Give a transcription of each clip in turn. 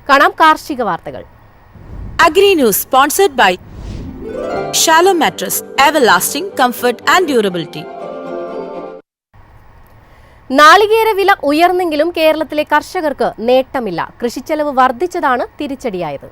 കാണാം കാർഷിക വാർത്തകൾ. Agri News sponsored by Shallow Mattress, everlasting comfort and durability. നാളികേര വില ഉയർന്നെങ്കിലും കേരളത്തിലെ കർഷകർക്ക് നേട്ടമില്ല. കൃഷിച്ചെലവ് വർദ്ധിച്ചതാണ് തിരിച്ചടിയായത്.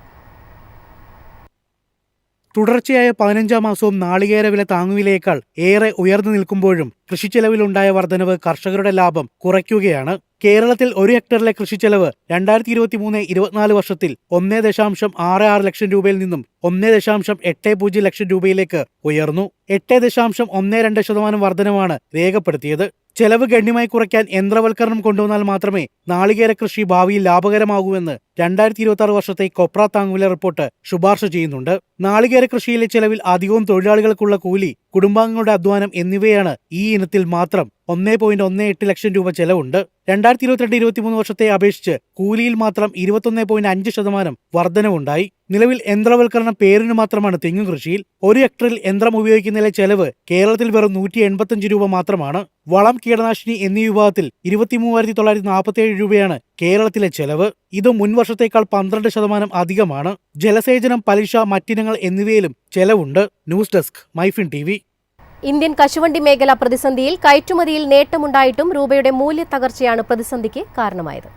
തുടർച്ചയായ 15-ാം മാസവും നാളികേര വില താങ്ങുവിലയേക്കാൾ ഏറെ ഉയർന്നു നിൽക്കുമ്പോഴും കൃഷിച്ചെലവിലുണ്ടായ വർധനവ് കർഷകരുടെ ലാഭം കുറയ്ക്കുകയാണ്. കേരളത്തിൽ 1 ഹെക്ടറിലെ കൃഷിച്ചെലവ് 2023-24 വർഷത്തിൽ 1.66 ലക്ഷം രൂപയിൽ നിന്നും 1.80 ലക്ഷം രൂപയിലേക്ക് ഉയർന്നു. 8.12% വർധനമാണ് രേഖപ്പെടുത്തിയത്. ചെലവ് ഗണ്യമായി കുറയ്ക്കാൻ യന്ത്രവൽക്കരണം കൊണ്ടുവന്നാൽ മാത്രമേ നാളികേര കൃഷി ഭാവിയിൽ ലാഭകരമാകൂവെന്ന് 2026 വർഷത്തെ കൊപ്ര താങ്ങുവില റിപ്പോർട്ട് ശുപാർശ ചെയ്യുന്നുണ്ട്. നാളികേര കൃഷിയിലെ ചെലവിൽ അധികവും തൊഴിലാളികൾക്കുള്ള കൂലി, കുടുംബാംഗങ്ങളുടെ അധ്വാനം എന്നിവയാണ്. ഈ ഇനത്തിൽ മാത്രം 1.18 ലക്ഷം രൂപ ചെലവുണ്ട്. 2022-23 വർഷത്തെ അപേക്ഷിച്ച് കൂലിയിൽ മാത്രം 21.5% വർധനവുണ്ടായി. നിലവിൽ യന്ത്രവൽക്കരണം പേരിന് മാത്രമാണ് തെങ്ങ് കൃഷിയിൽ. 1 ഹെക്ടറിൽ യന്ത്രം ഉപയോഗിക്കുന്നതിലെ ചെലവ് കേരളത്തിൽ വെറും 185 രൂപ മാത്രമാണ്. വളം, കീടനാശിനി എന്നീ വിഭാഗത്തിൽ 23,947 രൂപയാണ് കേരളത്തിലെ ചെലവ്. ഇത് മുൻ വർഷത്തേക്കാൾ 12% അധികമാണ്. ജലസേചനം, പലിശ, മറ്റിനങ്ങൾ എന്നിവയിലും ചെലവുണ്ട്. News desk, Myfin TV. Indian കശുവണ്ടി മേഖല പ്രതിസന്ധിയിൽ കയറ്റുമതിയിൽ നേട്ടമുണ്ടായിട്ടും രൂപയുടെ മൂല്യത്തകർച്ചയാണ് പ്രതിസന്ധിക്ക് കാരണമായത്.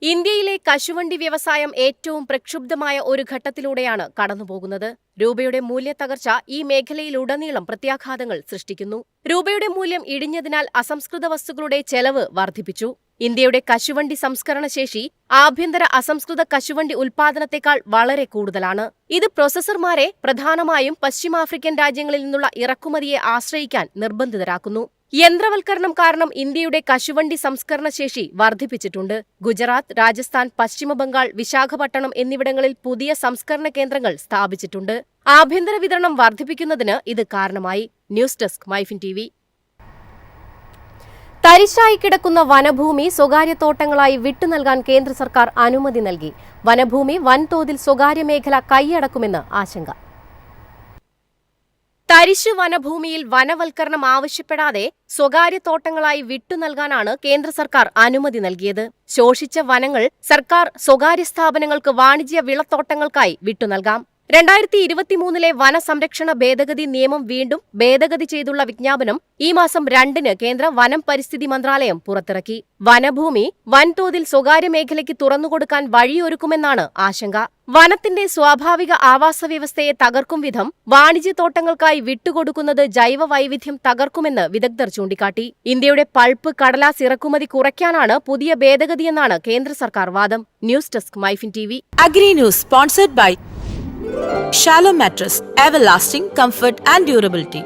ഇന്ത്യയിലെ കശുവണ്ടി വ്യവസായം ഏറ്റവും പ്രക്ഷുബ്ധമായ ഒരു ഘട്ടത്തിലൂടെയാണ് കടന്നുപോകുന്നത്. രൂപയുടെ മൂല്യത്തകർച്ച ഈ മേഖലയിലുടനീളം പ്രത്യാഘാതങ്ങൾ സൃഷ്ടിക്കുന്നു. രൂപയുടെ മൂല്യം ഇടിഞ്ഞതിനാൽ അസംസ്കൃത വസ്തുക്കളുടെ ചെലവ് വർദ്ധിപ്പിച്ചു. ഇന്ത്യയുടെ കശുവണ്ടി സംസ്കരണ ശേഷി ആഭ്യന്തര അസംസ്കൃത കശുവണ്ടി ഉൽപാദനത്തെക്കാൾ വളരെ കൂടുതലാണ്. ഇത് പ്രോസസർമാരെ പ്രധാനമായും പശ്ചിമാഫ്രിക്കൻ രാജ്യങ്ങളിൽ നിന്നുള്ള ഇറക്കുമതിയെ ആശ്രയിക്കാൻ നിർബന്ധിതരാക്കുന്നു. യന്ത്രവൽക്കരണം കാരണം ഇന്ത്യയുടെ കശുവണ്ടി സംസ്കരണ ശേഷി വർദ്ധിപ്പിച്ചിട്ടുണ്ട്. ഗുജറാത്ത്, രാജസ്ഥാൻ, പശ്ചിമബംഗാൾ, വിശാഖപട്ടണം എന്നിവിടങ്ങളിൽ പുതിയ സംസ്കരണ കേന്ദ്രങ്ങൾ സ്ഥാപിച്ചിട്ടുണ്ട്. ആഭ്യന്തര വിതരണം വർദ്ധിപ്പിക്കുന്നതിന് ഇത് കാരണമായി. News desk, Myfin TV. തരിശായി കിടക്കുന്ന വനഭൂമി സ്വകാര്യ തോട്ടങ്ങളായി വിട്ടുനൽകാൻ കേന്ദ്ര സർക്കാർ അനുമതി നൽകി. വനഭൂമി വൻതോതിൽ സ്വകാര്യ മേഖല കൈയടക്കുമെന്ന് ആശങ്ക. തരിശ് വനഭൂമിയിൽ വനവൽക്കരണം ആവശ്യപ്പെടാതെ സ്വകാര്യ തോട്ടങ്ങളായി വിട്ടുനൽകാനാണ് കേന്ദ്ര സർക്കാർ അനുമതി നൽകിയത്. ശോഷിച്ച വനങ്ങൾ സർക്കാർ സ്വകാര്യ സ്ഥാപനങ്ങൾക്ക് വാണിജ്യ വിളത്തോട്ടങ്ങൾക്കായി വിട്ടുനൽകാം. 2023 വനസംരക്ഷണ ഭേദഗതി നിയമം വീണ്ടും ഭേദഗതി ചെയ്തുള്ള വിജ്ഞാപനം ഈ മാസം 2-ന് കേന്ദ്ര വനം പരിസ്ഥിതി മന്ത്രാലയം പുറത്തിറക്കി. വനഭൂമി വൻതോതിൽ സ്വകാര്യ മേഖലയ്ക്ക് തുറന്നുകൊടുക്കാൻ വഴിയൊരുക്കുമെന്നാണ് ആശങ്ക. വനത്തിന്റെ സ്വാഭാവിക ആവാസ വ്യവസ്ഥയെ തകർക്കും വിധം വാണിജ്യത്തോട്ടങ്ങൾക്കായി വിട്ടുകൊടുക്കുന്നത് ജൈവ വൈവിധ്യം തകർക്കുമെന്ന് വിദഗ്ധർ ചൂണ്ടിക്കാട്ടി. ഇന്ത്യയുടെ പൾപ്പ്, കടലാസ് ഇറക്കുമതി കുറയ്ക്കാനാണ് പുതിയ ഭേദഗതിയെന്നാണ് കേന്ദ്ര സർക്കാർ വാദം. News desk, Myfin TV. Agri News sponsored by Shallow Mattress, everlasting comfort and durability.